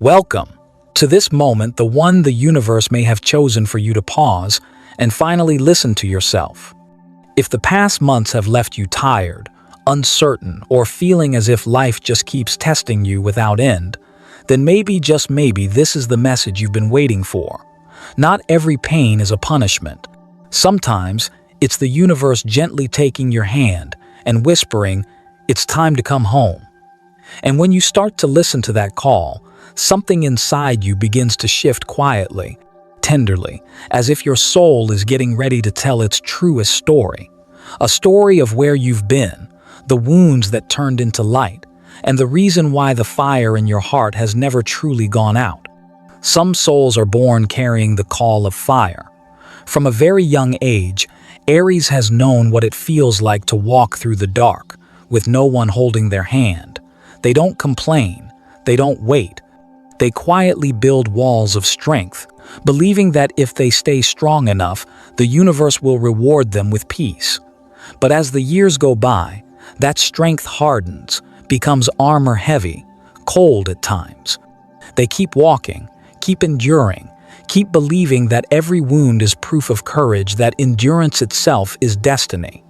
Welcome to this moment, the one the universe may have chosen for you to pause and finally listen to yourself. If the past months have left you tired, uncertain, or feeling as if life just keeps testing you without end, then maybe, just maybe, this is the message you've been waiting for. Not every pain is a punishment. Sometimes it's the universe gently taking your hand and whispering, "It's time to come home." And when you start to listen to that call, something inside you begins to shift quietly, tenderly, as if your soul is getting ready to tell its truest story. A story of where you've been, the wounds that turned into light, and the reason why the fire in your heart has never truly gone out. Some souls are born carrying the call of fire. From a very young age, Aries has known what it feels like to walk through the dark, with no one holding their hand. They don't complain, they don't wait. They quietly build walls of strength, believing that if they stay strong enough, the universe will reward them with peace. But as the years go by, that strength hardens, becomes armor heavy, cold at times. They keep walking, keep enduring, keep believing that every wound is proof of courage, that endurance itself is destiny.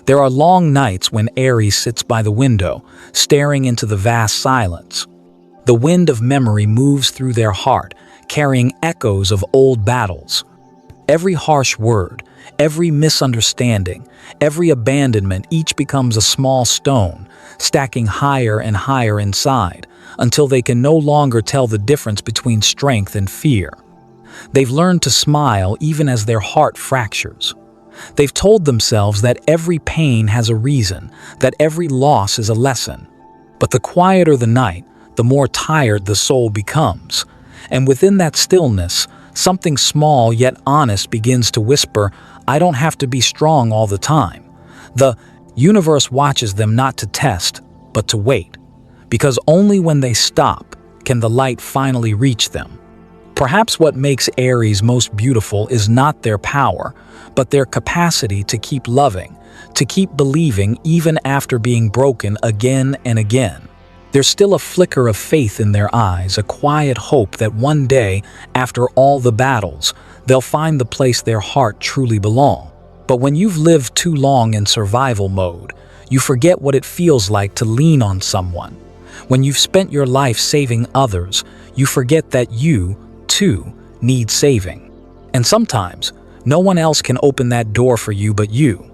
There are long nights when Aries sits by the window, staring into the vast silence. The wind of memory moves through their heart, carrying echoes of old battles. Every harsh word, every misunderstanding, every abandonment, each becomes a small stone, stacking higher and higher inside, until they can no longer tell the difference between strength and fear. They've learned to smile even as their heart fractures. They've told themselves that every pain has a reason, that every loss is a lesson. But the quieter the night, the more tired the soul becomes. And within that stillness, something small yet honest begins to whisper, "I don't have to be strong all the time." The universe watches them not to test, but to wait. Because only when they stop can the light finally reach them. Perhaps what makes Aries most beautiful is not their power, but their capacity to keep loving, to keep believing even after being broken again and again. There's still a flicker of faith in their eyes, a quiet hope that one day, after all the battles, they'll find the place their heart truly belongs. But when you've lived too long in survival mode, you forget what it feels like to lean on someone. When you've spent your life saving others, you forget that you, too, need saving. And sometimes, no one else can open that door for you but you.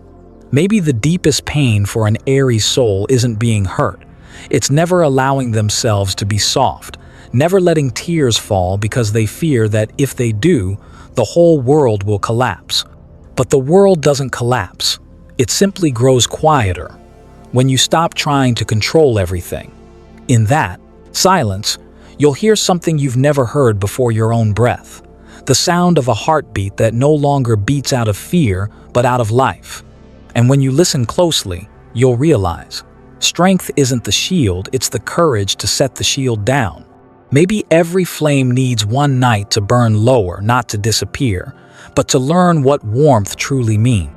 Maybe the deepest pain for an Aries soul isn't being hurt. It's never allowing themselves to be soft, never letting tears fall because they fear that if they do, the whole world will collapse. But the world doesn't collapse. It simply grows quieter when you stop trying to control everything. In that silence, you'll hear something you've never heard before: your own breath. The sound of a heartbeat that no longer beats out of fear, but out of life. And when you listen closely, you'll realize strength isn't the shield, it's the courage to set the shield down. Maybe every flame needs one night to burn lower, not to disappear, but to learn what warmth truly means.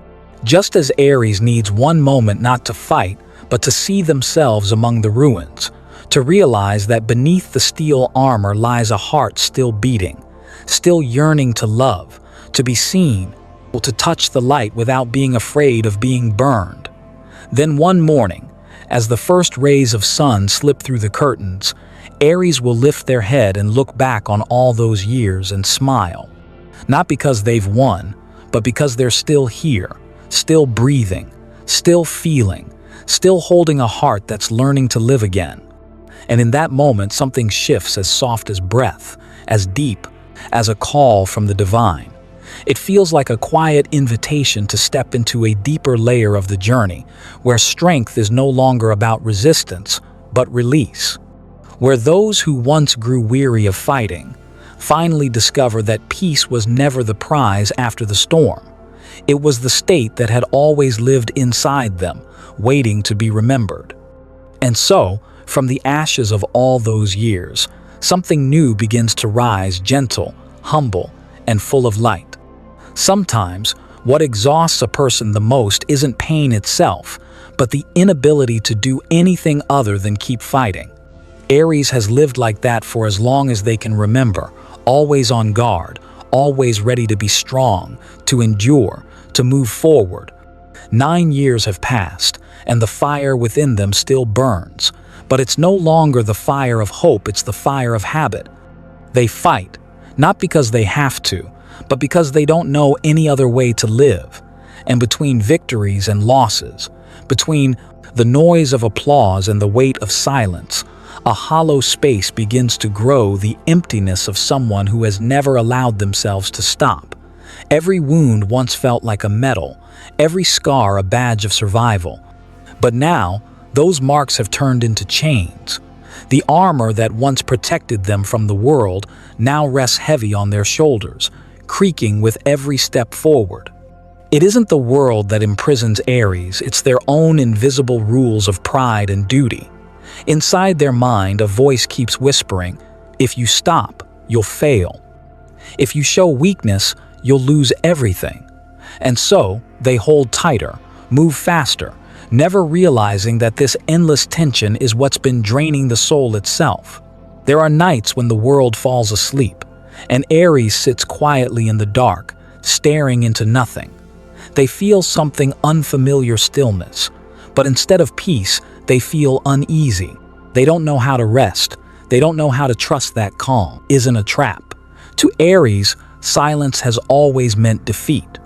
Just as Aries needs one moment not to fight, but to see themselves among the ruins, to realize that beneath the steel armor lies a heart still beating, still yearning to love, to be seen, to touch the light without being afraid of being burned. Then one morning, as the first rays of sun slip through the curtains, Aries will lift their head and look back on all those years and smile. Not because they've won, but because they're still here, still breathing, still feeling, still holding a heart that's learning to live again. And in that moment, something shifts, as soft as breath, as deep as a call from the divine. It feels like a quiet invitation to step into a deeper layer of the journey, where strength is no longer about resistance, but release. Where those who once grew weary of fighting finally discover that peace was never the prize after the storm. It was the state that had always lived inside them, waiting to be remembered. And so, from the ashes of all those years, something new begins to rise, gentle, humble, and full of light. Sometimes, what exhausts a person the most isn't pain itself, but the inability to do anything other than keep fighting. Aries has lived like that for as long as they can remember, always on guard, always ready to be strong, to endure, to move forward. 9 years have passed, and the fire within them still burns. But it's no longer the fire of hope, it's the fire of habit. They fight, not because they have to, but because they don't know any other way to live. And between victories and losses, between the noise of applause and the weight of silence, a hollow space begins to grow, the emptiness of someone who has never allowed themselves to stop. Every wound once felt like a medal, every scar a badge of survival. But now, those marks have turned into chains. The armor that once protected them from the world now rests heavy on their shoulders, creaking with every step forward. It isn't the world that imprisons Aries, it's their own invisible rules of pride and duty. Inside their mind, a voice keeps whispering, if you stop, you'll fail. If you show weakness, you'll lose everything. And so, they hold tighter, move faster, never realizing that this endless tension is what's been draining the soul itself. There are nights when the world falls asleep, and Aries sits quietly in the dark, staring into nothing. They feel something unfamiliar stillness, but instead of peace, they feel uneasy. They don't know how to rest. They don't know how to trust that calm isn't a trap. To Aries, silence has always meant defeat.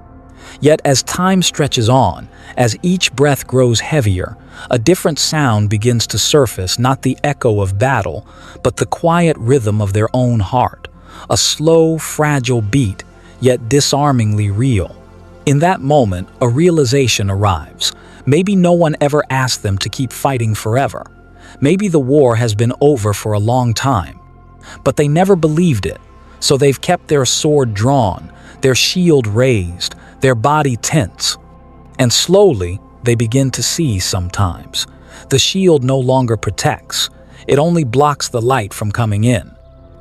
Yet as time stretches on, as each breath grows heavier, a different sound begins to surface, not the echo of battle, but the quiet rhythm of their own heart. A slow, fragile beat, yet disarmingly real. In that moment, a realization arrives. Maybe no one ever asked them to keep fighting forever. Maybe the war has been over for a long time. But they never believed it, so they've kept their sword drawn, their shield raised, their body tense. And slowly, they begin to see sometimes. The shield no longer protects. It only blocks the light from coming in.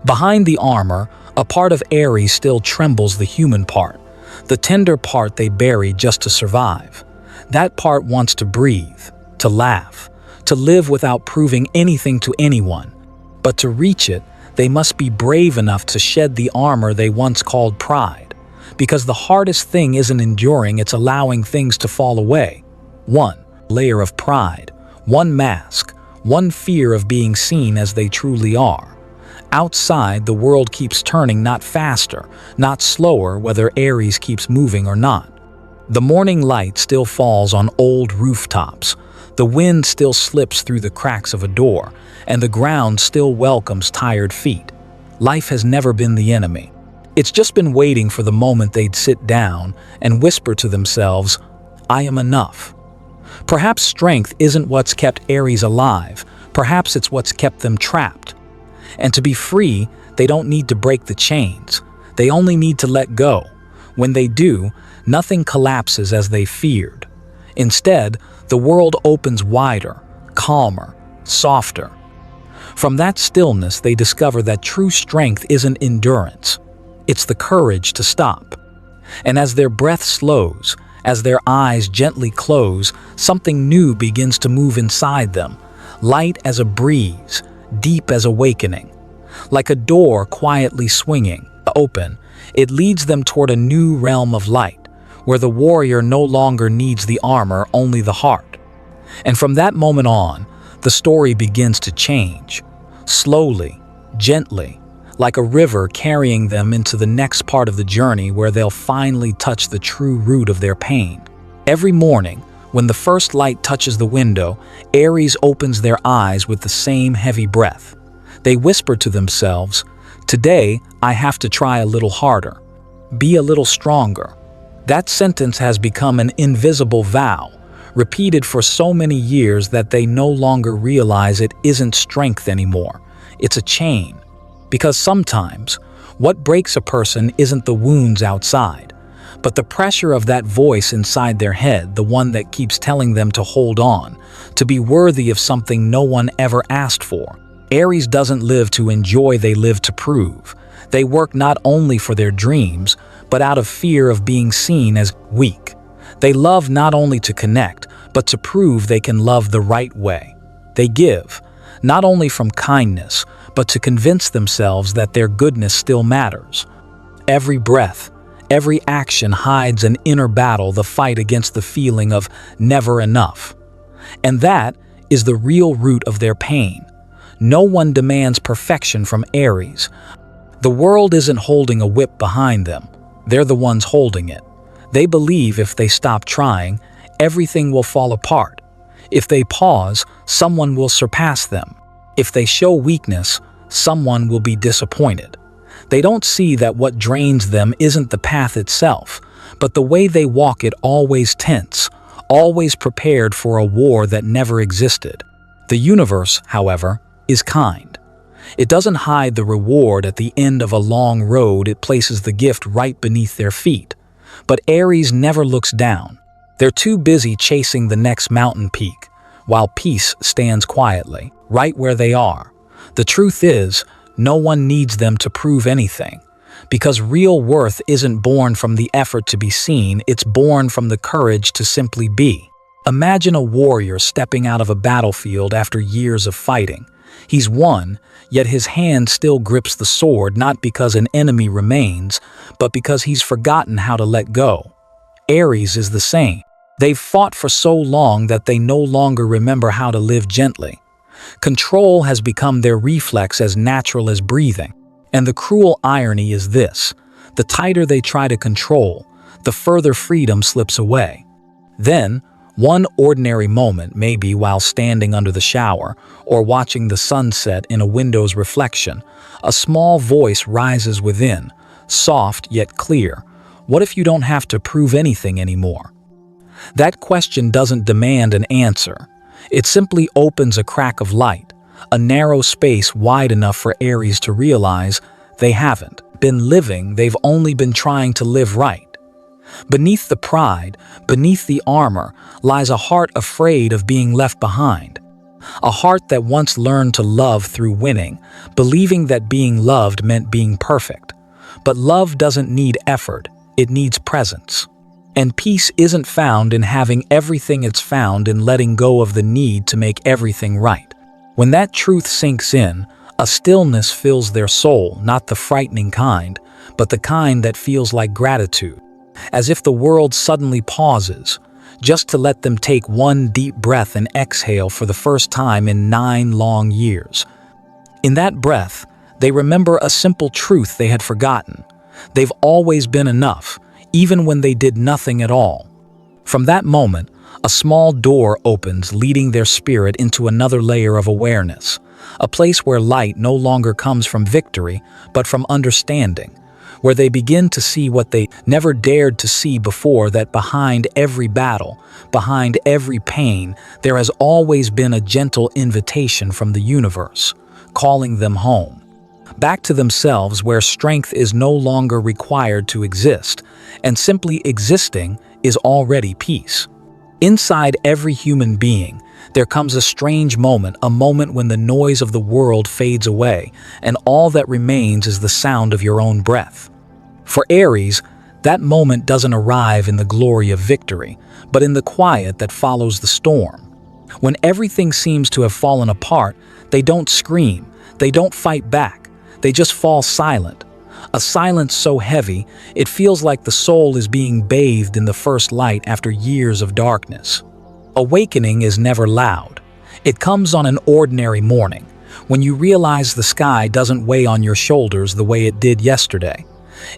Behind the armor, a part of Aries still trembles, the human part, the tender part they buried just to survive. That part wants to breathe, to laugh, to live without proving anything to anyone. But to reach it, they must be brave enough to shed the armor they once called pride. Because the hardest thing isn't enduring, it's allowing things to fall away. One layer of pride, one mask, one fear of being seen as they truly are. Outside, the world keeps turning, not faster, not slower, whether Aries keeps moving or not. The morning light still falls on old rooftops. The wind still slips through the cracks of a door, and the ground still welcomes tired feet. Life has never been the enemy. It's just been waiting for the moment they'd sit down and whisper to themselves, I am enough. Perhaps strength isn't what's kept Aries alive. Perhaps it's what's kept them trapped. And to be free, they don't need to break the chains. They only need to let go. When they do, nothing collapses as they feared. Instead, the world opens wider, calmer, softer. From that stillness, they discover that true strength isn't endurance. It's the courage to stop. And as their breath slows, as their eyes gently close, something new begins to move inside them, light as a breeze, deep as awakening. Like a door quietly swinging open, it leads them toward a new realm of light, where the warrior no longer needs the armor, only the heart. And from that moment on, the story begins to change. Slowly, gently, like a river carrying them into the next part of the journey where they'll finally touch the true root of their pain. Every morning, when the first light touches the window, Aries opens their eyes with the same heavy breath. They whisper to themselves, today I have to try a little harder, be a little stronger. That sentence has become an invisible vow, repeated for so many years that they no longer realize it isn't strength anymore. It's a chain. Because sometimes, what breaks a person isn't the wounds outside, but the pressure of that voice inside their head, the one that keeps telling them to hold on, to be worthy of something no one ever asked for. Aries doesn't live to enjoy, they live to prove. They work not only for their dreams, but out of fear of being seen as weak. They love not only to connect, but to prove they can love the right way. They give, not only from kindness, but to convince themselves that their goodness still matters. Every breath, every action hides an inner battle, the fight against the feeling of never enough. And that is the real root of their pain. No one demands perfection from Aries. The world isn't holding a whip behind them. They're the ones holding it. They believe if they stop trying, everything will fall apart. If they pause, someone will surpass them. If they show weakness, someone will be disappointed. They don't see that what drains them isn't the path itself, but the way they walk it, always tense, always prepared for a war that never existed. The universe, however, is kind. It doesn't hide the reward at the end of a long road, it places the gift right beneath their feet. But Aries never looks down. They're too busy chasing the next mountain peak, while peace stands quietly, right where they are. The truth is, no one needs them to prove anything, because real worth isn't born from the effort to be seen, it's born from the courage to simply be. Imagine a warrior stepping out of a battlefield after years of fighting. He's won, yet his hand still grips the sword, not because an enemy remains, but because he's forgotten how to let go. Aries is the same. They've fought for so long that they no longer remember how to live gently. Control has become their reflex, as natural as breathing. And the cruel irony is this: the tighter they try to control, the further freedom slips away. Then, one ordinary moment, maybe while standing under the shower or watching the sunset in a window's reflection, a small voice rises within, soft yet clear. What if you don't have to prove anything anymore? That question doesn't demand an answer. It simply opens a crack of light, a narrow space wide enough for Aries to realize they haven't been living, they've only been trying to live right. Beneath the pride, beneath the armor, lies a heart afraid of being left behind. A heart that once learned to love through winning, believing that being loved meant being perfect. But love doesn't need effort, it needs presence. And peace isn't found in having everything, it's found in letting go of the need to make everything right. When that truth sinks in, a stillness fills their soul, not the frightening kind, but the kind that feels like gratitude. As if the world suddenly pauses, just to let them take one deep breath and exhale for the first time in 9 long years. In that breath, they remember a simple truth they had forgotten. They've always been enough, even when they did nothing at all. From that moment, a small door opens, leading their spirit into another layer of awareness, a place where light no longer comes from victory, but from understanding, where they begin to see what they never dared to see before, that behind every battle, behind every pain, there has always been a gentle invitation from the universe, calling them home. Back to themselves, where strength is no longer required to exist, and simply existing is already peace. Inside every human being, there comes a strange moment, a moment when the noise of the world fades away, and all that remains is the sound of your own breath. For Aries, that moment doesn't arrive in the glory of victory, but in the quiet that follows the storm. When everything seems to have fallen apart, they don't scream, they don't fight back, they just fall silent. A silence so heavy, it feels like the soul is being bathed in the first light after years of darkness. Awakening is never loud. It comes on an ordinary morning, when you realize the sky doesn't weigh on your shoulders the way it did yesterday.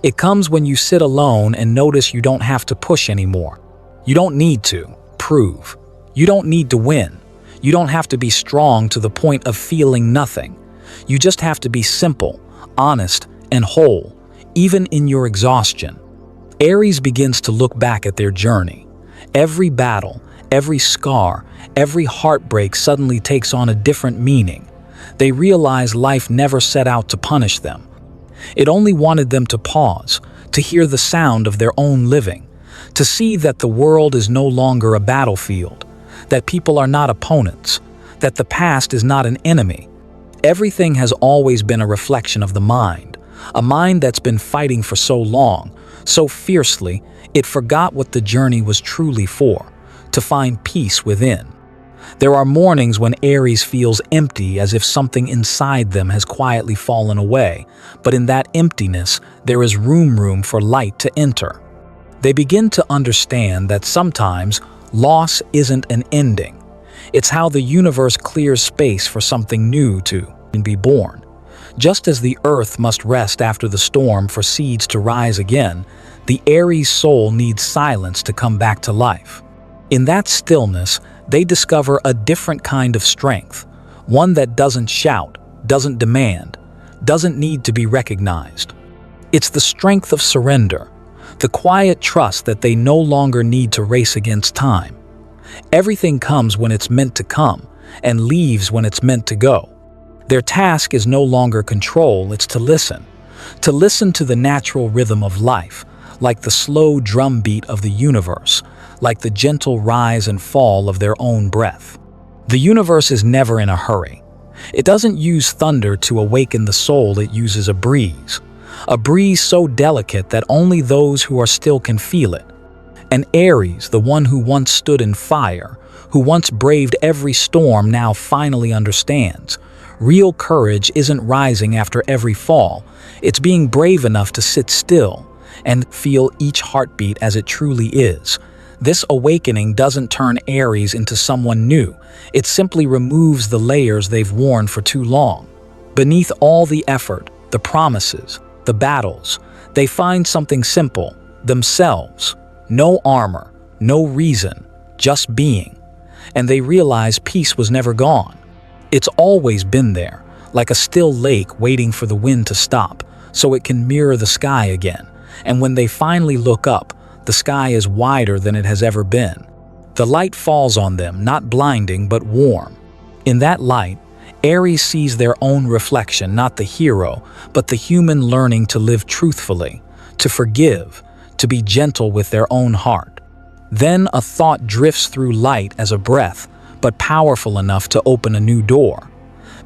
It comes when you sit alone and notice you don't have to push anymore. You don't need to prove. You don't need to win. You don't have to be strong to the point of feeling nothing. You just have to be simple, honest, and whole, even in your exhaustion. Aries begins to look back at their journey. Every battle, every scar, every heartbreak suddenly takes on a different meaning. They realize life never set out to punish them. It only wanted them to pause, to hear the sound of their own living, to see that the world is no longer a battlefield, that people are not opponents, that the past is not an enemy. Everything has always been a reflection of the mind, a mind that's been fighting for so long, so fiercely, it forgot what the journey was truly for, to find peace within. There are mornings when Aries feels empty, as if something inside them has quietly fallen away, but in that emptiness, there is room for light to enter. They begin to understand that sometimes loss isn't an ending. It's how the universe clears space for something new to be born. Just as the earth must rest after the storm for seeds to rise again, the Aries soul needs silence to come back to life. In that stillness, they discover a different kind of strength, one that doesn't shout, doesn't demand, doesn't need to be recognized. It's the strength of surrender, the quiet trust that they no longer need to race against time. Everything comes when it's meant to come, and leaves when it's meant to go. Their task is no longer control, it's to listen to the natural rhythm of life, like the slow drumbeat of the universe, like the gentle rise and fall of their own breath. The universe is never in a hurry. It doesn't use thunder to awaken the soul, it uses a breeze so delicate that only those who are still can feel it. And Aries, the one who once stood in fire, who once braved every storm, now finally understands. Real courage isn't rising after every fall, it's being brave enough to sit still and feel each heartbeat as it truly is. This awakening doesn't turn Aries into someone new, it simply removes the layers they've worn for too long. Beneath all the effort, the promises, the battles, they find something simple, themselves. No armor, no reason, just being. And they realize peace was never gone. It's always been there, like a still lake waiting for the wind to stop, so it can mirror the sky again. And when they finally look up, the sky is wider than it has ever been. The light falls on them, not blinding, but warm. In that light, Aries sees their own reflection, not the hero, but the human learning to live truthfully, to forgive, to be gentle with their own heart. Then a thought drifts through light as a breath, but powerful enough to open a new door.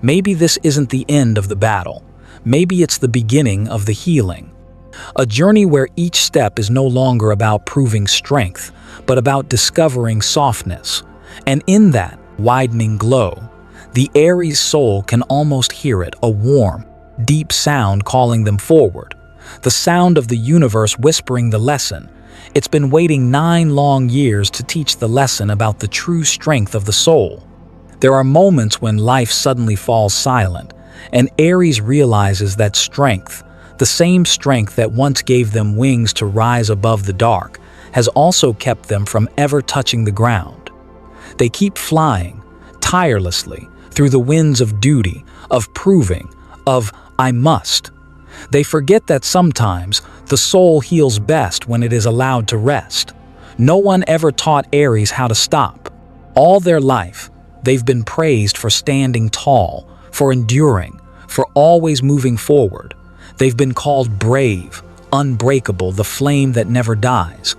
Maybe this isn't the end of the battle. Maybe it's the beginning of the healing. A journey where each step is no longer about proving strength, but about discovering softness. And in that widening glow, the Aries soul can almost hear it, a warm, deep sound calling them forward. The sound of the universe whispering the lesson. It's been waiting 9 long years to teach the lesson about the true strength of the soul. There are moments when life suddenly falls silent, and Aries realizes that strength, the same strength that once gave them wings to rise above the dark, has also kept them from ever touching the ground. They keep flying, tirelessly, through the winds of duty, of proving, of "I must." They forget that sometimes the soul heals best when it is allowed to rest. No one ever taught Aries how to stop. All their life, they've been praised for standing tall, for enduring, for always moving forward. They've been called brave, unbreakable, the flame that never dies.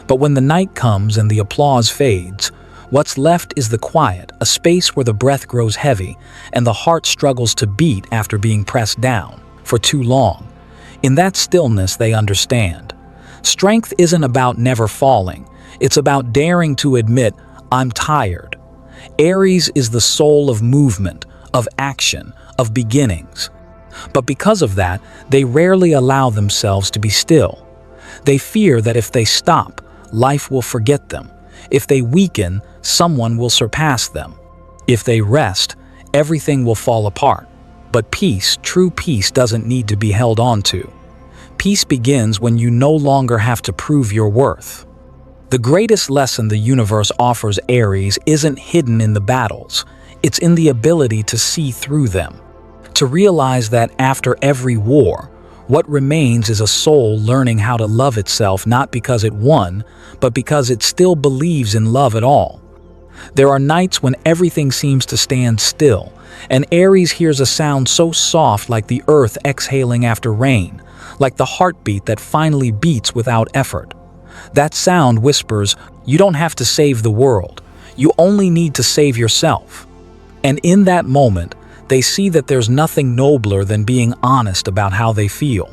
But when the night comes and the applause fades, what's left is the quiet, a space where the breath grows heavy and the heart struggles to beat after being pressed down for too long. In that stillness, they understand. Strength isn't about never falling. It's about daring to admit, "I'm tired." Aries is the soul of movement, of action, of beginnings. But because of that, they rarely allow themselves to be still. They fear that if they stop, life will forget them. If they weaken, someone will surpass them. If they rest, everything will fall apart. But peace, true peace, doesn't need to be held on to. Peace begins when you no longer have to prove your worth. The greatest lesson the universe offers Aries isn't hidden in the battles. It's in the ability to see through them. To realize that after every war, what remains is a soul learning how to love itself, not because it won, but because it still believes in love at all. There are nights when everything seems to stand still, and Aries hears a sound so soft, like the earth exhaling after rain, like the heartbeat that finally beats without effort. That sound whispers, "You don't have to save the world. You only need to save yourself." And in that moment, they see that there's nothing nobler than being honest about how they feel.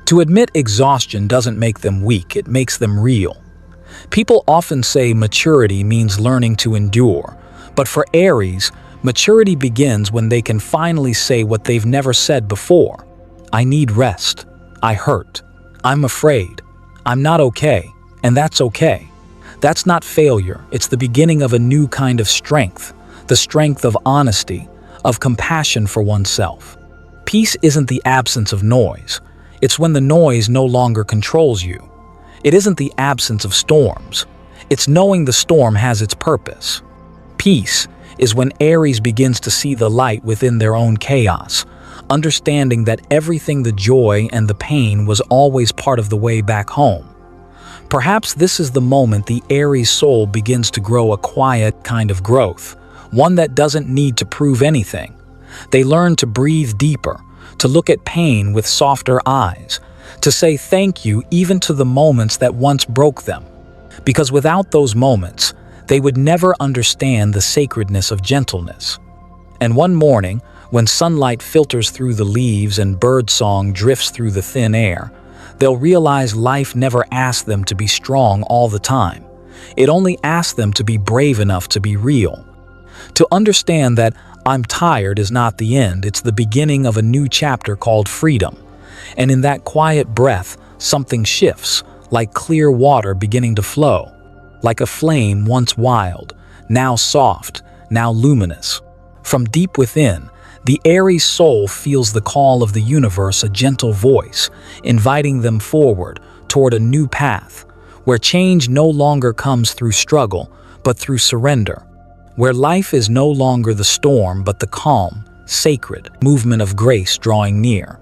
To admit exhaustion doesn't make them weak, it makes them real. People often say maturity means learning to endure, But for Aries, maturity begins when they can finally say what they've never said before. I need rest. I hurt. I'm afraid. I'm not okay. And that's okay. That's not failure. It's the beginning of a new kind of strength. The strength of honesty, of compassion for oneself. Peace isn't the absence of noise. It's when the noise no longer controls you. It isn't the absence of storms. It's knowing the storm has its purpose. Peace is when Aries begins to see the light within their own chaos, understanding that everything, the joy and the pain, was always part of the way back home. Perhaps this is the moment the Aries soul begins to grow a quiet kind of growth, one that doesn't need to prove anything. They learn to breathe deeper, to look at pain with softer eyes, to say thank you even to the moments that once broke them. Because without those moments, they would never understand the sacredness of gentleness. And one morning, when sunlight filters through the leaves and birdsong drifts through the thin air, they'll realize life never asked them to be strong all the time. It only asked them to be brave enough to be real. To understand that I'm tired is not the end, it's the beginning of a new chapter called freedom. And in that quiet breath, something shifts, like clear water beginning to flow. Like a flame once wild, now soft, now luminous. From deep within, the Aries soul feels the call of the universe, a gentle voice, inviting them forward toward a new path, where change no longer comes through struggle, but through surrender. Where life is no longer the storm, but the calm, sacred movement of grace drawing near.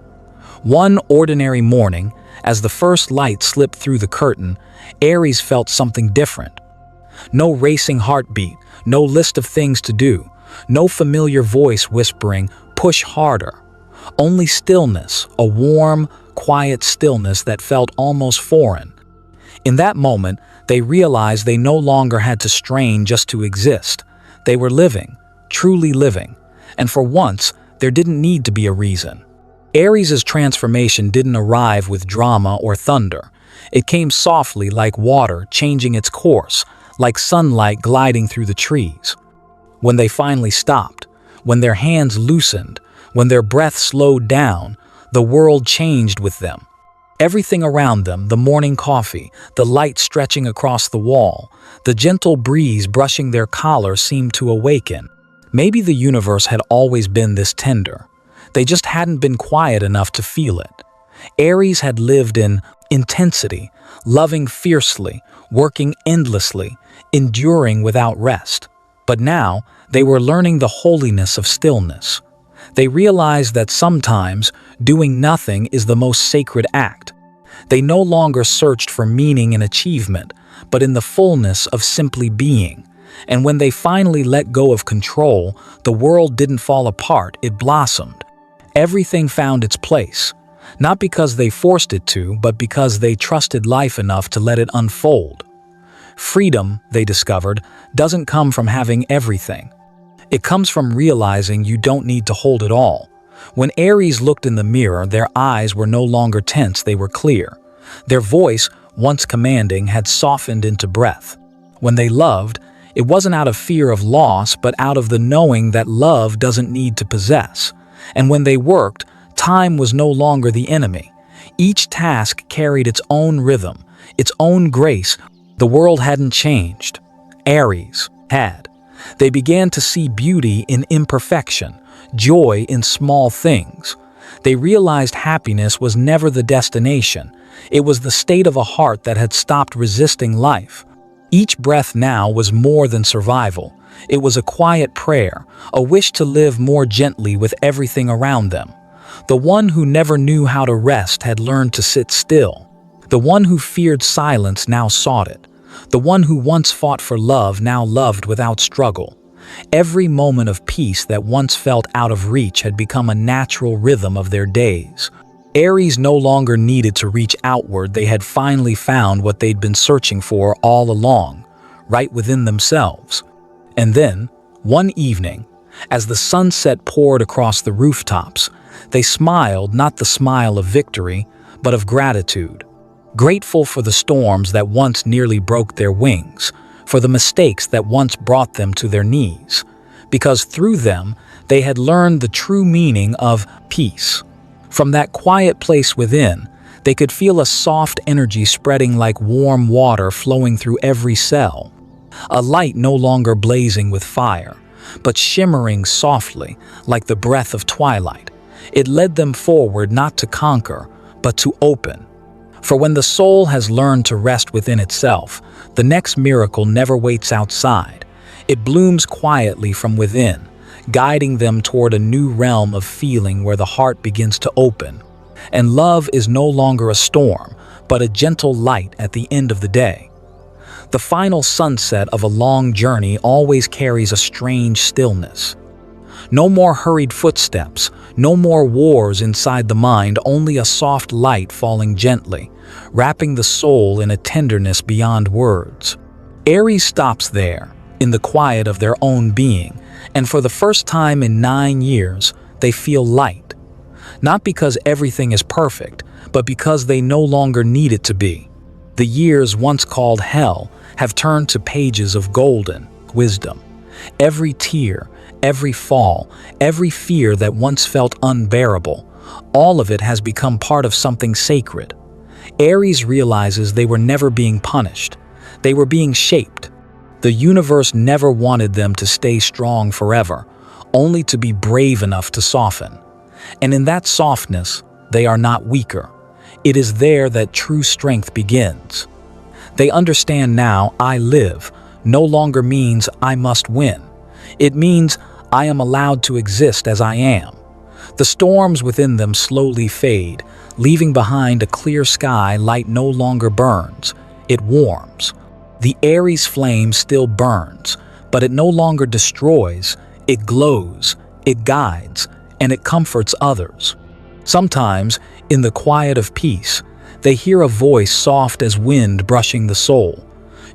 One ordinary morning, as the first light slipped through the curtain, Aries felt something different. No racing heartbeat, no list of things to do, no familiar voice whispering, push harder. Only stillness, a warm, quiet stillness that felt almost foreign. In that moment, they realized they no longer had to strain just to exist. They were living, truly living, and for once, there didn't need to be a reason. Aries' transformation didn't arrive with drama or thunder. It came softly, like water changing its course, like sunlight gliding through the trees. When they finally stopped, when their hands loosened, when their breath slowed down, the world changed with them. Everything around them, the morning coffee, the light stretching across the wall, the gentle breeze brushing their collar seemed to awaken. Maybe the universe had always been this tender. They just hadn't been quiet enough to feel it. Aries had lived in intensity, loving fiercely, working endlessly, enduring without rest. But now, they were learning the holiness of stillness. They realized that sometimes doing nothing is the most sacred act. They no longer searched for meaning and achievement, but in the fullness of simply being. And when they finally let go of control, the world didn't fall apart, it blossomed. Everything found its place, not because they forced it to, but because they trusted life enough to let it unfold. Freedom, they discovered, doesn't come from having everything. It comes from realizing you don't need to hold it all. When Aries looked in the mirror, their eyes were no longer tense, they were clear. Their voice, once commanding, had softened into breath. When they loved, it wasn't out of fear of loss, but out of the knowing that love doesn't need to possess. And when they worked, time was no longer the enemy. Each task carried its own rhythm, its own grace. The world hadn't changed. Aries had. They began to see beauty in imperfection, joy in small things. They realized happiness was never the destination. It was the state of a heart that had stopped resisting life. Each breath now was more than survival. It was a quiet prayer, a wish to live more gently with everything around them. The one who never knew how to rest had learned to sit still. The one who feared silence now sought it. The one who once fought for love now loved without struggle. Every moment of peace that once felt out of reach had become a natural rhythm of their days. Aries no longer needed to reach outward. They had finally found what they'd been searching for all along, right within themselves. And then, one evening, as the sunset poured across the rooftops, they smiled, not the smile of victory, but of gratitude. Grateful for the storms that once nearly broke their wings, for the mistakes that once brought them to their knees, because through them they had learned the true meaning of peace. From that quiet place within, they could feel a soft energy spreading like warm water flowing through every cell. A light no longer blazing with fire, but shimmering softly like the breath of twilight. It led them forward not to conquer, but to open. For when the soul has learned to rest within itself, the next miracle never waits outside. It blooms quietly from within, guiding them toward a new realm of feeling where the heart begins to open. And love is no longer a storm, but a gentle light at the end of the day. The final sunset of a long journey always carries a strange stillness. No more hurried footsteps, no more wars inside the mind, only a soft light falling gently, wrapping the soul in a tenderness beyond words. Aries stops there, in the quiet of their own being, and for the first time in 9 years, they feel light. Not because everything is perfect, but because they no longer need it to be. The years once called hell have turned to pages of golden wisdom. Every tear, every fall, every fear that once felt unbearable, all of it has become part of something sacred. Aries realizes they were never being punished. They were being shaped. The universe never wanted them to stay strong forever, only to be brave enough to soften. And in that softness, they are not weaker. It is there that true strength begins. They understand now, I live, no longer means I must win. It means I am allowed to exist as I am. The storms within them slowly fade, leaving behind a clear sky. Light no longer burns, it warms. The Aries flame still burns, but it no longer destroys, it glows, it guides, and it comforts others. Sometimes, in the quiet of peace, they hear a voice soft as wind brushing the soul.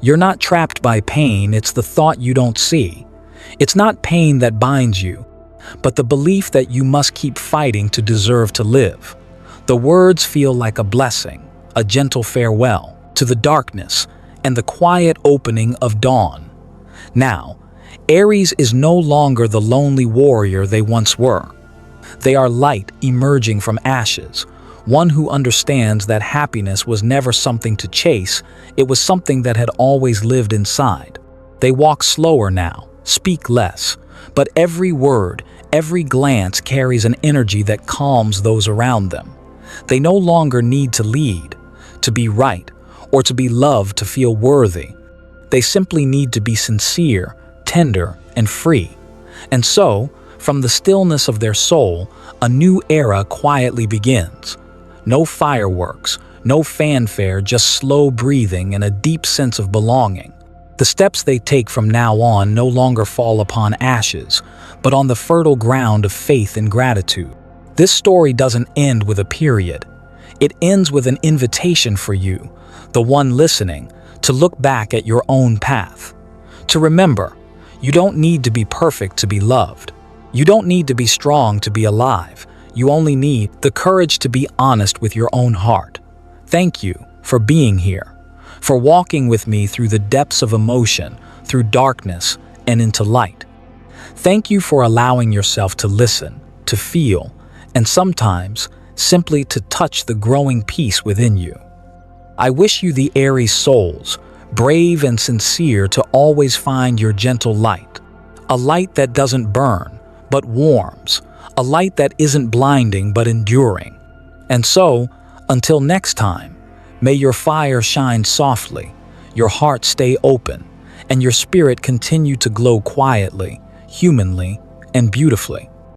You're not trapped by pain, it's the thought you don't see. It's not pain that binds you, but the belief that you must keep fighting to deserve to live. The words feel like a blessing, a gentle farewell to the darkness and the quiet opening of dawn. Now, Aries is no longer the lonely warrior they once were. They are light emerging from ashes, one who understands that happiness was never something to chase, it was something that had always lived inside. They walk slower now, speak less, but every word, every glance carries an energy that calms those around them. They no longer need to lead, to be right, or to be loved to feel worthy. They simply need to be sincere, tender, and free. And so, from the stillness of their soul, a new era quietly begins. No fireworks, no fanfare, just slow breathing and a deep sense of belonging. The steps they take from now on no longer fall upon ashes, but on the fertile ground of faith and gratitude. This story doesn't end with a period. It ends with an invitation for you, the one listening, to look back at your own path. To remember, you don't need to be perfect to be loved. You don't need to be strong to be alive. You only need the courage to be honest with your own heart. Thank you for being here, for walking with me through the depths of emotion, through darkness, and into light. Thank you for allowing yourself to listen, to feel, and sometimes simply to touch the growing peace within you. I wish you the Aries souls, brave and sincere, to always find your gentle light, a light that doesn't burn, but warms, a light that isn't blinding but enduring. And so, until next time, may your fire shine softly, your heart stay open, and your spirit continue to glow quietly, humanly, and beautifully.